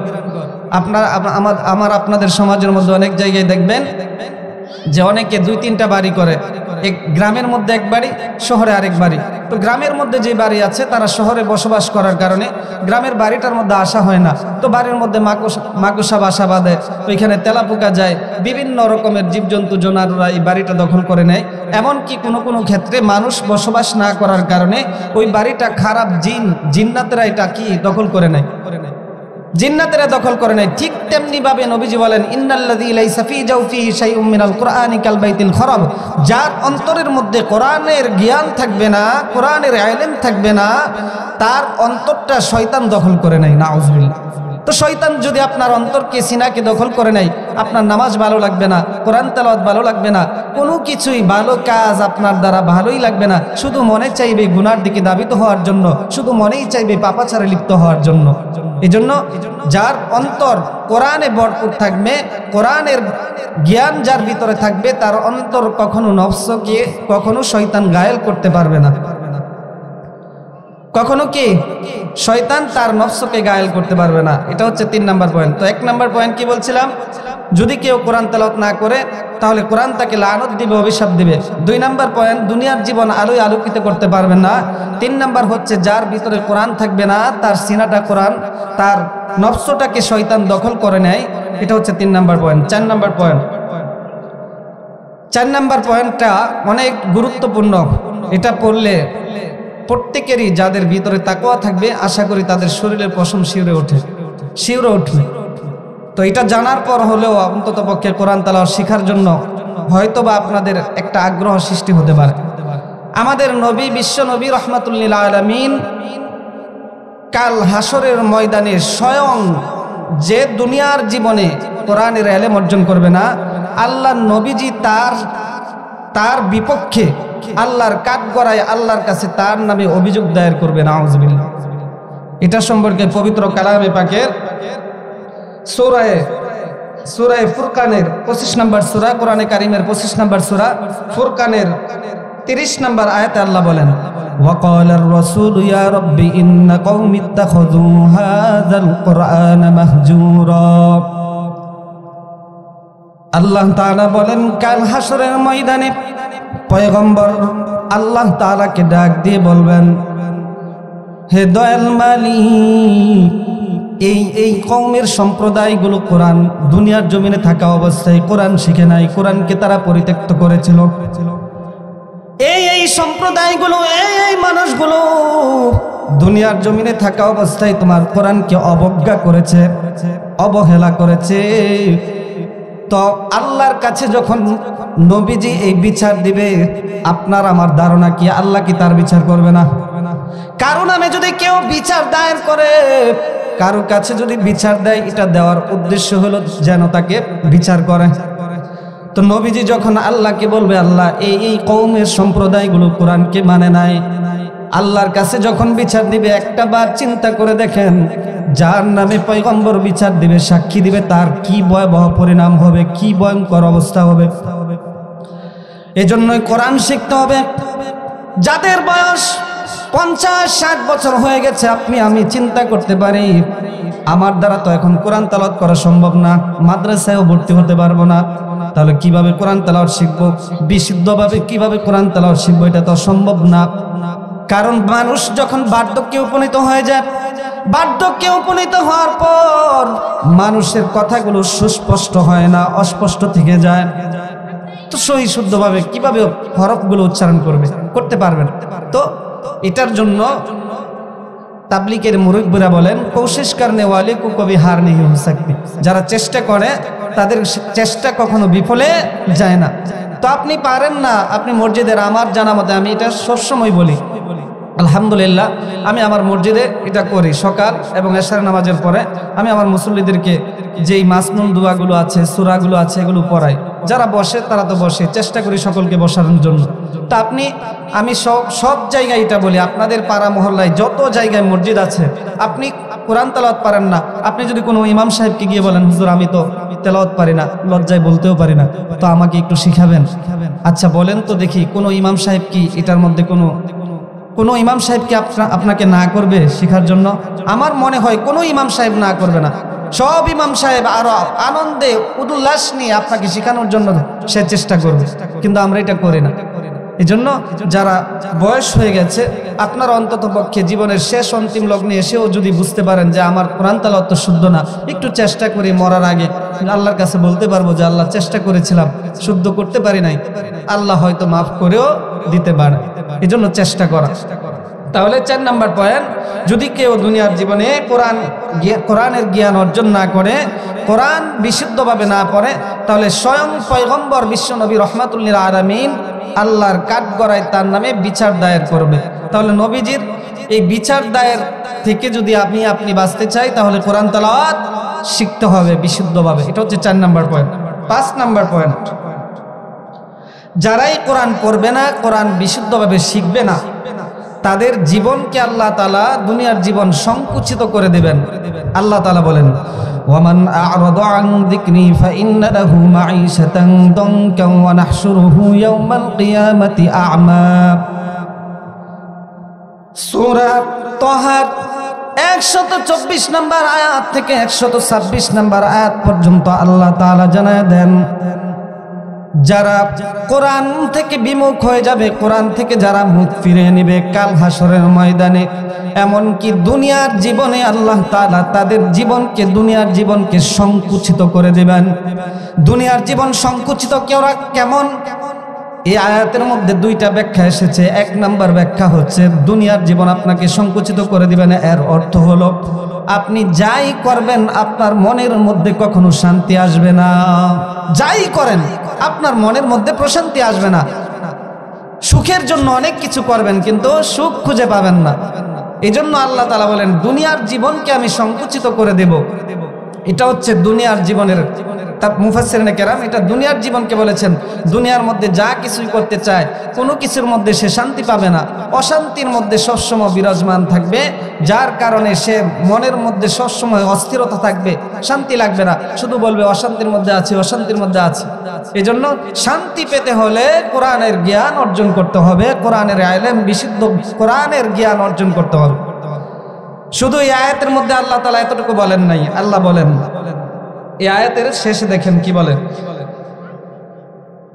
আপনাদের সমাজের মধ্যে অনেক জায়গায় দেখবেন যে অনেকে 2-3টা বাড়ি করে, এক গ্রামের মধ্যে এক বাড়ি, শহরে আরেক বাড়ি। তো গ্রামের মধ্যে যে বাড়ি আছে তারা শহরে বসবাস করার কারণে গ্রামের বাড়িটার মধ্যে আসা হয় না। তো বাড়ির মধ্যে মাকুসা বাসা বাঁধে, ওইখানে তেলাপোকা যায়, বিভিন্ন রকমের জীবজন্তু জনাররা এই বাড়িটা দখল করে নেয়। এমনকি কোনো ক্ষেত্রে মানুষ বসবাস না করার কারণে ওই বাড়িটা খারাপ জিন্নাতেরা এটা কি দখল করে নেয়, জিন্নাতেরা দখল করে নেয়। ঠিক তেমনি ভাবে নবীজি বলেন, ইন্নাল্লাযী লাইসা ফী জাওফিহি শাইউম মিনাল কুরআনি কাল বাইতিল খারাব, যার অন্তরের মধ্যে কোরআনের জ্ঞান থাকবে না, কোরআনের ইলম থাকবে না, তার অন্তরটা শয়তান দখল করে নেয়। নাউযুবিল্লাহ। তো শয়তান যদি আপনার অন্তরকে, সিনাকে দখল করে নেয়, আপনার নামাজ ভালো লাগবে না, কোরআন তেলাওয়াত ভালো লাগবে না, কোনো কিছুই ভালো কাজ আপনার দ্বারা ভালোই লাগবে না। শুধু মনে চাইবে গুনার দিকে ধাবিত হওয়ার জন্য, শুধু মনেই চাইবে পাপাচারে লিপ্ত হওয়ার জন্য। এজন্য যার অন্তর কোরআনে ভরপুর থাকবে, কোরআনের জ্ঞান যার ভিতরে থাকবে, তার অন্তর কখনো নফসকে, কখনো শয়তান ঘায়েল করতে পারবে না। কখনো কি শয়তান তার নফসকে ঘায়েল করতে পারবে না। এটা হচ্ছে 3 নাম্বার পয়েন্ট। তো 1 নাম্বার পয়েন্ট কি বলছিলাম? যদি কেউ কোরআন তেলাওয়াত না করে, তাহলে কোরআন তাকে লানত দিবে, অভিশাপ দিবে। 2 নাম্বার পয়েন্ট, দুনিয়ার জীবন আলোয় আলোকিত করতে পারবেন না। 3 নাম্বার হচ্ছে, যার ভিতরে কোরআন থাকবে না, তার সিনাটা কোরআন, তার নফসটাকে শয়তান দখল করে নেয়। এটা হচ্ছে 3 নাম্বার পয়েন্ট। 4 নাম্বার পয়েন্টটা অনেক গুরুত্বপূর্ণ। এটা পড়লে প্রত্যেকেরই, যাদের ভিতরে তাকওয়া থাকবে, আশা করি তাদের শরীরের পশম শিউরে উঠবে। তো এটা জানার পর হলেও অন্তত পক্ষে কোরআন তেলাওয়াত শেখার জন্য হয়তোবা আপনাদের একটা আগ্রহ সৃষ্টি হতে পারে। আমাদের নবী, বিশ্ব নবী রাহমাতুল লিল আলামিন, কাল হাসরের ময়দানে স্বয়ং যে দুনিয়ার জীবনে কোরআনের ইলম অর্জন করবে না, আল্লাহর নবীজি তার বিপক্ষে আল্লাহর কাঠগড়ায় আল্লাহর কাছে তার নামে অভিযোগ দায়ের করবে। নাউযুবিল্লাহ। এটা সম্পর্কে পবিত্র কালামে পাকের সূরা ফুরকানের 25 নম্বর সূরা, কোরআনে কারীমের 25 নম্বর সূরা ফুরকানের 30 নম্বর আয়াতে আল্লাহ বলেন, ওয়াকালার রাসূলু ইয়া রাব্বি ইন্না কওমি ইত্তাখাযু হাযাল কুরআনা মাহজুরা। আল্লাহ তাআলা বলেন, কাল হাসরের ময়দানে পয়গম্বর আল্লাহ তাআলাকে ডাক দিয়ে বলবেন, হে দয়াল মালিক, এই কওমের সম্প্রদায়গুলো কোরআন দুনিয়ার জমিনে থাকা অবস্থায় কোরআন শিখে নাই, কোরআনকে তারা পরিত্যক্ত করেছিল। এই সম্প্রদায়গুলো, এই মানুষগুলো দুনিয়ার জমিনে থাকা অবস্থায় তোমার কোরআনকে অবজ্ঞা করেছে, অবহেলা করেছে। তো আল্লাহর কাছে যখন নবীজি এই বিচার দিবে, আপনার আমার ধারণা কি আল্লাহ কি তার বিচার করবে না? কারণ আমি যদি কেউ বিচার দায়ের করে, কারো কাছে যদি বিচার দেয়, এটা দেওয়ার উদ্দেশ্য হলো যেন তাকে বিচার করে। তো নবীজি যখন আল্লাহকে বলবে, আল্লাহ এই কওমের সম্প্রদায়গুলো কোরআনকে মানে নাই, আল্লাহর কাছে যখন বিচার দিবে, একটা বার চিন্তা করে দেখেন, যার নামে পয়গম্বর বিচার দিবে, সাক্ষী দিবে, তার কি ভয়াবহ পরিণাম হবে, কি ভয়ঙ্কর অবস্থা হবে। এজন্যই কোরআন শিখতে হবে। যাদের বয়স 50-60 বছর হয়ে গেছে, আমি চিন্তা করতে পারি আমার দ্বারা তো এখন কোরআন তেলাওয়াত করা সম্ভব না, মাদ্রাসায়ও ভর্তি হতে পারবো না, তাহলে কিভাবে কোরআন তেলাওয়াত শিখবো, বিশুদ্ধভাবে কিভাবে কোরআন তেলাওয়াত শিখবো, এটা তো সম্ভব না। কারণ মানুষ যখন বার্ধক্যে উপনীত হয়ে যায়, বার্ধক্যে উপনীত হওয়ার পর মানুষের কথাগুলো সুস্পষ্ট হয় না, অস্পষ্ট থেকে যায়। তো সহি শুদ্ধভাবে কিভাবে হরফগুলো উচ্চারণ করতে পারবেন? তো এটার জন্য তাবলিগের মুরব্বিরা বলেন, কোশিশ করনে ওয়ালে কো কবি হার নেই হো সকতি। যারা চেষ্টা করে তাদের চেষ্টা কখনো বিফলে যায় না। তো আপনি পারেন না, আপনি মসজিদের, আমার জানা মতে, আমি এটা সবসময় বলি, আলহামদুলিল্লাহ আমি আমার মসজিদে এটা করি, সকাল এবং এশার নামাজের পরে আমি আমার মুসল্লিদেরকে যেই মাসনুন দোয়াগুলো আছে, সূরাগুলো আছে, এগুলো পড়াই। যারা বসে তারা তো বসে, চেষ্টা করি সকলকে বসানোর জন্য। তো আমি সব জায়গায় এটা বলি, আপনাদের পাড়া মহল্লায় যত জায়গায় মসজিদ আছে, আপনি কোরআন তেলাওয়াত পারেন না, আপনি যদি কোনো ইমাম সাহেবকে গিয়ে বলেন, হুজুর আমি তো তেলাওয়াত পারি না, লজ্জায় বলতেও পারি না, তো আমাকে একটু শিখাবেন। আচ্ছা বলেন তো দেখি, কোনো ইমাম সাহেব কি এটার মধ্যে কোনো ইমাম সাহেব কি আপনাকে না করবে শেখার জন্য? আমার মনে হয় কোনো ইমাম সাহেব না করবে না। সব ইমাম সাহেব আরো আনন্দে উল্লাস নিয়ে আপনাকে শেখানোর জন্য সে চেষ্টা করবে, কিন্তু আমরা এটা করি না। এই জন্য যারা বয়স হয়ে গেছে, আপনার অন্তত পক্ষে জীবনের শেষ অন্তিম লগ্নে এসেও যদি বুঝতে পারেন যে আমার কোরআন তেলাওয়াত তো শুদ্ধ না, একটু চেষ্টা করি, মরার আগে আল্লাহর কাছে বলতে পারবো যে আল্লাহ চেষ্টা করেছিলাম, শুদ্ধ করতে পারি নাই, আল্লাহ হয়তো মাফ করেও দিতে পারে। এই জন্য চেষ্টা করা। তাহলে 4 নাম্বার পয়েন্ট, যদি কেউ দুনিয়ার জীবনে কোরআনের জ্ঞান অর্জন না করে, কোরআন বিশুদ্ধভাবে না পড়ে, তাহলে স্বয়ং পয়গম্বর বিশ্বনবী রাহমাতুল লিল আলামিন আল্লাহর কাঠগড়ায় তার নামে বিচার দায়ের করবে। তাহলে নবীজির এই বিচার দায়ের থেকে যদি আপনি বাঁচতে চাই, তাহলে কোরআন তেলাওয়াত শিখতে হবে বিশুদ্ধভাবে। এটা হচ্ছে 4 নাম্বার পয়েন্ট। 5 নাম্বার পয়েন্ট, যারাই কোরআন পড়বে না, কোরআন বিশুদ্ধভাবে শিখবে না, তাদের জীবনকে আল্লাহ তাআলা দুনিয়ার জীবন সংকুচিত করে দিবেন। আল্লাহ তাআলা বলেন, ওয়ামান আ'রাদা আন যিকরি ফাইন্না লাহু মাঈশাতান দানকা ওয়া নাহশুরুহু ইয়াওমাল কিয়ামাতি আ'মা। সূরা তাহা 124 নম্বর আয়াত থেকে 126 নম্বর আয়াত পর্যন্ত আল্লাহ তাআলা জানায় দেন, যারা কোরআন থেকে বিমুখ হয়ে যাবে, কোরআন থেকে যারা মুখ ফিরিয়ে নেবে, কাল হাসরের ময়দানে, এমনকি দুনিয়ার জীবনে আল্লাহ তাআলা তাদের দুনিয়ার জীবনকে সংকুচিত করে দেবেন। দুনিয়ার জীবন সংকুচিত কেমন? এই আয়াতের মধ্যে 2টা ব্যাখ্যা এসেছে। 1 নাম্বার ব্যাখ্যা হচ্ছে, দুনিয়ার জীবন আপনাকে সংকুচিত করে দিবেন, এর অর্থ হলো আপনি যাই করবেন আপনার মনের মধ্যে কখনো শান্তি আসবে না। যাই করেন আপনার মনের মধ্যে প্রশান্তি আসবে না। সুখের জন্য অনেক কিছু করবেন, কিন্তু সুখ খুঁজে পাবেন না। এই জন্য আল্লাহ তাআলা বলেন, দুনিয়ার জীবনকে আমি সংকুচিত করে দেব। এটা হচ্ছে দুনিয়ার জীবনের, মুফাসসিরিনে কেরাম এটা দুনিয়ার জীবনকে বলেছেন। দুনিয়ার মধ্যে যা কিছুই করতে চায়, কোনো কিছুর মধ্যে সে শান্তি পাবে না, অশান্তির মধ্যে সবসময় বিরাজমান থাকবে, যার কারণে সে মনের মধ্যে সবসময় অস্থিরতা থাকবে, শান্তি লাগবে না, শুধু বলবে অশান্তির মধ্যে আছে, অশান্তির মধ্যে আছে। এই জন্য শান্তি পেতে হলে কোরআনের জ্ঞান অর্জন করতে হবে, কোরআনের ইলম, বিশুদ্ধ কোরআনের জ্ঞান অর্জন করতে হবে। শুধু এই আয়াতের মধ্যে আল্লাহ তাআলা এতটুকু বলেন নাই, আল্লাহ বলেন এই আয়াতের শেষে দেখেন কি বলেন,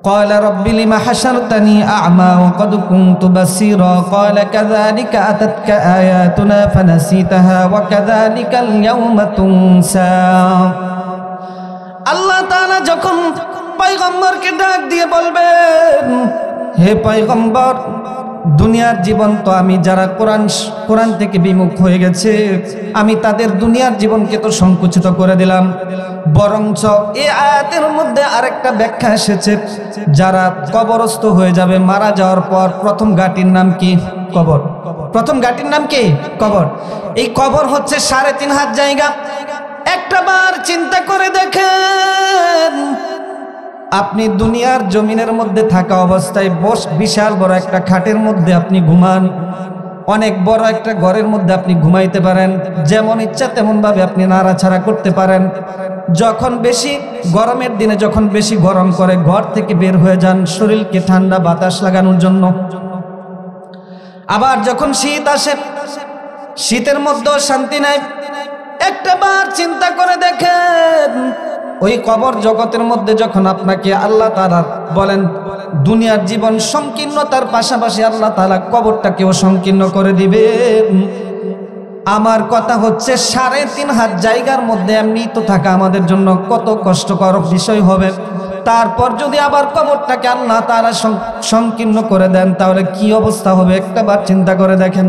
قال رب لما حشرتني أعمى وقد كنت بصيرا قال كذلك أتتك آياتنا فنسيتها وكذلك اليوم تنسى। আল্লাহ তাআলা যখন পয়গম্বরকে ডাক দিয়ে বলবেন, হে পয়গম্বর, দুনিয়ার জীবন তো আমি যারা কোরআন থেকে বিমুখ হয়ে গেছে, আমি তাদের দুনিয়ার জীবনকে তো সংকুচিত করে দিলাম। বরঞ্চ এই আয়াতের মধ্যে আরেকটা ব্যাখ্যা এসেছে, যারা কবরস্থ হয়ে যাবে, মারা যাওয়ার পর প্রথম ঘাটির নাম কি? কবর। প্রথম ঘাটির নাম কি? কবর। এই কবর হচ্ছে 3.5 হাত জায়গা। একটা বার চিন্তা করে দেখেন, আপনি দুনিয়ার জমিনের মধ্যে থাকা অবস্থায় বিশাল বড় একটা খাটের মধ্যে আপনি ঘুমান, অনেক বড় একটা ঘরের মধ্যে আপনি ঘুমাইতে পারেন, যেমন ইচ্ছা তেমন ভাবে আপনি নাড়াচাড়া করতে পারেন। যখন বেশি গরমের দিনে যখন বেশি গরম করে, ঘর থেকে বের হয়ে যান শরীরকে ঠান্ডা বাতাস লাগানোর জন্য। আবার যখন শীত আসে, শীতের মধ্যেও শান্তি নাই। একটা বার চিন্তা করে দেখেন, ওই কবর জগতের মধ্যে যখন আপনাকে আল্লাহ তাআলা বলেন দুনিয়ার জীবন সংকীর্ণতার পাশাপাশি আল্লাহ তাআলা কবরটাকেও সংকীর্ণ করে দিবেন। আমার কথা হচ্ছে ৩.৫ হাত জায়গার মধ্যে এমনি তো থাকা আমাদের জন্য কত কষ্টকর বিষয় হবে। তারপর যদি আবার কবরটাকে আল্লাহ তাআলা সংকীর্ণ করে দেন, তাহলে কি অবস্থা হবে একটাবার চিন্তা করে দেখেন।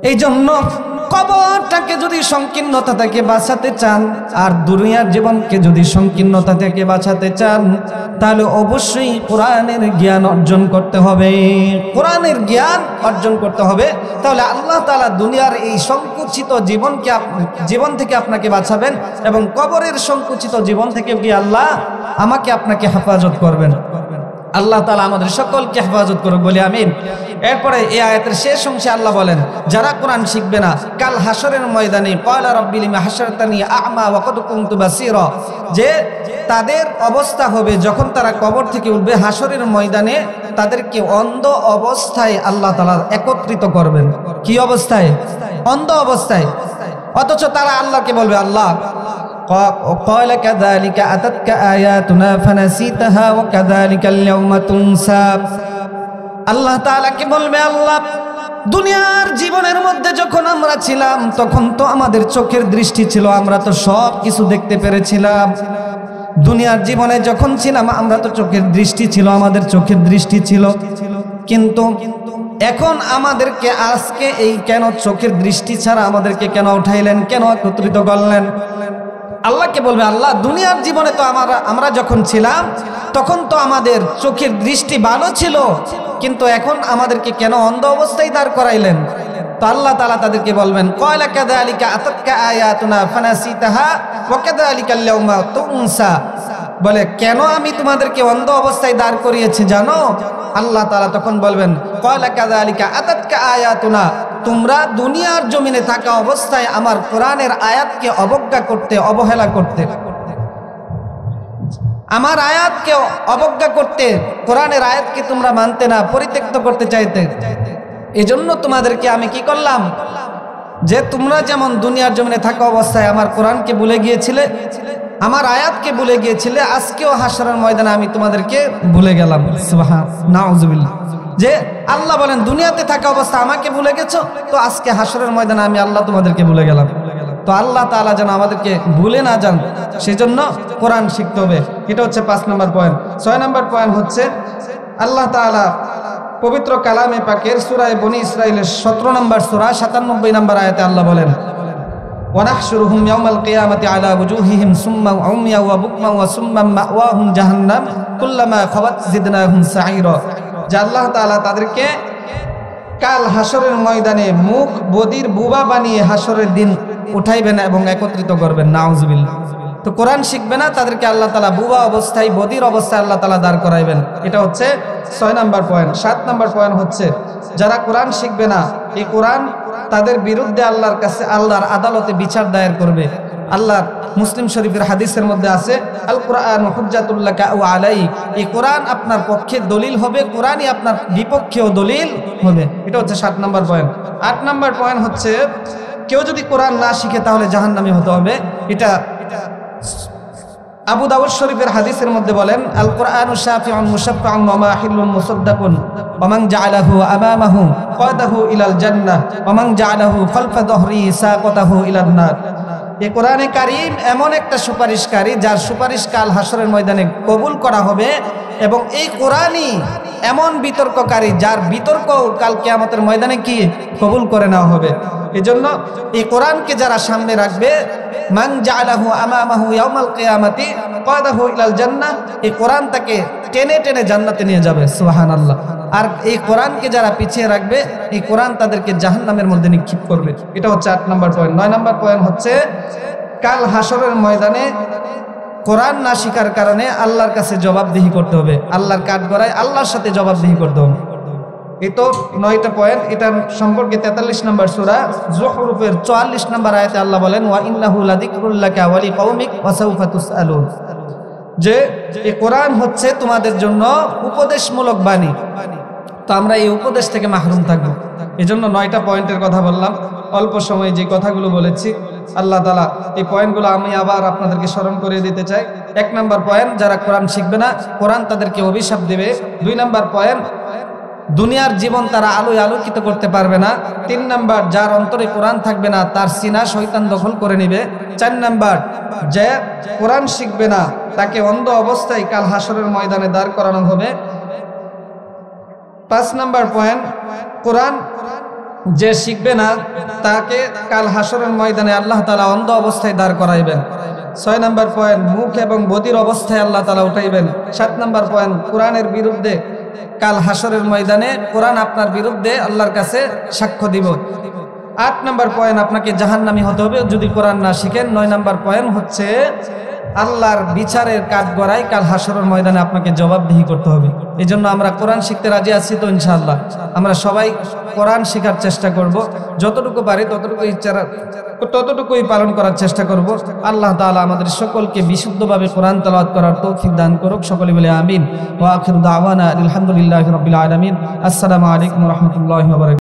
এই জন্য কবরটাকে যদি সংকীর্ণতা থেকে বাঁচাতে চান, আর দুনিয়ার জীবনকে যদি সংকীর্ণতা থেকে বাঁচাতে চান, তাহলে অবশ্যই কোরআনের জ্ঞান অর্জন করতে হবে। কোরআনের জ্ঞান অর্জন করতে হবে, তাহলে আল্লাহ তাআলা দুনিয়ার এই সংকুচিত জীবন থেকে আপনাকে বাঁচাবেন, এবং কবরের সংকুচিত জীবন থেকে কি আল্লাহ আমাকে আপনাকে হেফাজত করবেন। আল্লাহ তাআলা আমাদের সকলকে হেফাজত করুক, বলি আমিন। এরপরে এই আয়াতের শেষ অংশে আল্লাহ বলেন, যারা কোরআন শিখবে না কাল হাসরের ময়দানে ক্বালা রাব্বি লিমা হাশারতানি আ'মা ওয়া ক্বাদ কুনতু বাসীরা, যে তাদের অবস্থা হবে যখন তারা কবর থেকে উঠবে হাসরের ময়দানে, তাদেরকে অন্ধ অবস্থায় আল্লাহ তাআলা একত্রিত করবেন। কি অবস্থায়? অন্ধ অবস্থায়। অথচ তারা আল্লাহকে বলবে, আল্লাহ قال كذلك أتتك آياتنا فنسيتها وكذلك اليوم تنسى। আল্লাহ তাআলা কি বলবে, আল্লাহ দুনিয়ার জীবনের মধ্যে যখন আমরা ছিলাম তখন তো আমাদের চোখের দৃষ্টি ছিল, আমরা তো সব কিছু দেখতে পেরেছিলাম। দুনিয়ার জীবনে যখন ছিলাম আমরা তো চোখের দৃষ্টি ছিল, আমাদের চোখের দৃষ্টি ছিল, কিন্তু এখন আমাদেরকে আজকে এই কেন চোখের দৃষ্টি ছাড়া আমাদেরকে কেন উঠাইলেন, কেন একত্রিত করলেন? আল্লাহকে বলবে, আল্লাহ দুনিয়ার জীবনে তো আমরা যখন ছিলাম তখন তো আমাদের চোখের দৃষ্টি ভালো ছিল, কিন্তু এখন আমাদেরকে কেন অন্ধ অবস্থায় দাঁড় করাইলেন? তো আল্লাহ তাআলা তাদেরকে বলবেন, ক্বালা কাযালিকা আতাতকা আয়াতুনা ফানাসিতাহা ওয়া কাযালিকাল ইয়াওমা তুনসা। বলে, কেন আমি তোমাদেরকে অন্ধ অবস্থায় দাঁড় করিয়েছি জানো? আল্লাহ তাআলা তখন বলবেন, ক্বালা কাযালিকা আতাতকা আয়াতুনা, তোমরা দুনিয়ার জমিনে থাকা অবস্থায় আমার কোরআনের আয়াতকে অবজ্ঞা করতে, অবহেলা করতে, আমার আয়াতকে অবজ্ঞা করতে, কোরআনের আয়াতকে তোমরা মানতে না, পরিত্যক্ত করতে চাইতে। এজন্য তোমাদেরকে আমি কি করলাম, যে তোমরা যেমন দুনিয়ার জমিনে থাকা অবস্থায় আমার কোরআনকে ভুলে গিয়েছিলে, আমার আয়াতকে ভুলে গিয়েছিলে, আজকেও হাসরের ময়দানে আমি তোমাদেরকে ভুলে গেলাম। নাউজুবিল্লাহ। যে আল্লাহ বলেন দুনিয়াতে থাকা অবস্থা আমাকে ভুলে গেছো, তো আজকে হাসরের ময়দানে আমি আল্লাহ তোমাদেরকে ভুলে গেলাম। তো আল্লাহ তাআলা যেন আমাদেরকে ভুলে না যান, সেজন্য কোরআন শিখতে হবে। এটা হচ্ছে 5 নম্বর পয়েন্ট। 6 নম্বর পয়েন্ট হচ্ছে আল্লাহ তাআলা পবিত্র কালামে পাকের সূরা বনী ইসরাঈলের 17 নম্বর সূরা 97 নম্বর আয়াতে আল্লাহ বলেন, ওয়ানাহশুরুহুম ইয়াওমাল কিয়ামাতি আলা ওয়ুজুহিহিম সুম্মা উমিয়া ওয়া বুকমা ওয়া সুম্মা মাওয়াহুম জাহান্নাম কুল্লামা খাওয়াত জিদনাহুম সাঈরা। যে আল্লাহ তাআলা তাদেরকে কাল হাসরের ময়দানে মুখ বদির বুবা বানিয়ে হাসরের দিন উঠাইবেন এবং একত্রিত করবেন। নাউজুবিল্লাহ। তো কোরআন শিখবে না, তাদেরকে আল্লাহ তাআলা বুবা অবস্থায়, বদির অবস্থায় আল্লাহ তাআলা দাঁড় করাইবেন। এটা হচ্ছে 6 নম্বর পয়েন্ট। 7 নম্বর পয়েন্ট হচ্ছে যারা কোরআন শিখবে না, এই কোরআন তাদের বিরুদ্ধে আল্লাহর কাছে, আল্লাহর আদালতে বিচার দায়ের করবে। আল্লাহর মুসলিম শরীফের হাদিসের মধ্যে আছে, আল কুরআন হুজ্জাতুল লাকা ওয়া আলাইক, এই কোরআন আপনার পক্ষে দলিল হবে, কোরআনই আপনার বিপক্ষেও দলিল হবে। এটা হচ্ছে 7 নম্বর পয়েন্ট। 8 নম্বর পয়েন্ট হচ্ছে কেউ যদি কোরআন না শিখে তাহলে জাহান্নামী হতে হবে। এটা আবু দাউদ শরীফের হাদিসের মধ্যে বলেন, আল কুরআনু শাফিউন মুশাফফাউন ওয়া মাহিলুন মুসাদ্দাকুন ওয়া মান জাআলাহু আমামাহু কাদাহু ইলাল জান্নাহ ওয়া মান জাআলাহু খালফা যহরি সাকাতাহু ইলান নার। এই কোরআনে কারীম এমন একটা সুপারিশকারী, যার সুপারিশ কাল হাসরের ময়দানে কবুল করা হবে, এবং এই কোরআনই এমন বিতর্ককারী, যার বিতর্ক কাল কিয়ামতের ময়দানে কি কবুল করে নেওয়া হবে। এজন্য এই কোরআনকে যারা সামনে রাখবে, মান জাআলাহু আমামাহু ইয়াউমাল কিয়ামাতি কাদাহু ইলাল জান্নাহ, এই কোরআন তাকে টেনে টেনে জান্নাতে নিয়ে যাবে। সুবহানাল্লাহ। আর এই কোরআনকে যারা পিছিয়ে রাখবে, এই কোরআন তাদেরকে জাহান্নামের মধ্যে নিক্ষেপ করবে। এটা হচ্ছে 8 নম্বর পয়েন্ট। 9 নম্বর পয়েন্ট হচ্ছে কাল হাসরের ময়দানে কোরআন না শিখার কারণে আল্লাহর কাছে জবাবদিহি করতে হবে, আল্লাহর কাঠগড়ায় আল্লাহর সাথে জবাবদিহি করতে হবে। এই তো 9টা পয়েন্ট। এটার সম্পর্কে 43 নম্বর সূরা যুখরুফের 44 নম্বর আয়াতে আল্লাহ বলেন, ওয়া ইন্নাহু লাযিকরুল লাকা ওয়া লিকাওমিক ওয়া সাউফা তুসআলুন। যে এই কোরআন হচ্ছে তোমাদের জন্য উপদেশমূলক বাণী, তো আমরা এই উপদেশ থেকে মাহরুম থাকবো। এজন্য 9টা পয়েন্টের কথা বললাম, অল্প সময়ে যে কথাগুলো বলেছি। আল্লাহ তাআলা এই পয়েন্টগুলো আমি আবার আপনাদেরকে স্মরণ করে দিতে চাই। 1 নাম্বার পয়েন্ট, যারা কোরআন শিখবে না কোরআন তাদেরকে অভিশাপ দেবে। 2 নাম্বার পয়েন্ট, দুনিয়ার জীবন তারা আলোয় আলোকিত করতে পারবে না। 3 নাম্বার, যার অন্তরে কোরআন থাকবে না তার সিনা শয়তান দখল করে নেবে। 4 নাম্বার, যে কোরআন শিখবে না তাকে অন্ধ অবস্থায় কাল হাসরের ময়দানে দাঁড় করানো হবে। 5 নাম্বার পয়েন্ট, কোরআন যে শিখবে না তাকে কাল হাসরের ময়দানে আল্লাহ তাআলা অন্ধ অবস্থায় দাঁড় করাইবেন। 6 নাম্বার পয়েন্ট, মুখ এবং বধির অবস্থায় আল্লাহ তাআলা উঠাইবেন। 7 নাম্বার পয়েন্ট, কোরআনের বিরুদ্ধে কাল হাসরের ময়দানে কোরআন আপনার বিরুদ্ধে আল্লাহর কাছে সাক্ষ্য দিব। 8 নাম্বার পয়েন্ট, আপনাকে জাহান্নামী হতে হবে যদি কোরআন না শিখেন। 9 নাম্বার পয়েন্ট হচ্ছে আল্লাহর বিচারের কাঠগড়ায় কাল হাসরের ময়দানে আপনাকে জবাবদিহি করতে হবে। এই জন্য আমরা কোরআন শিখতে রাজি আছি তো ইনশাআল্লাহ। আমরা সবাই কোরআন শেখার চেষ্টা করব, যতটুকু পারি ততটুকুই পালন করার চেষ্টা করব। আল্লাহ তাআলা আমাদের সকলকে বিশুদ্ধভাবে কোরআন তেলাওয়াত করার তৌফিক দান করুক। সকলে বলে আমিন। ওয়া আখিরু দাওয়ানা আলহামদুলিল্লাহি রাব্বিল আলামিন। আসসালামু আলাইকুম ওয়া রাহমাতুল্লাহি ওয়া বারাকাতুহু।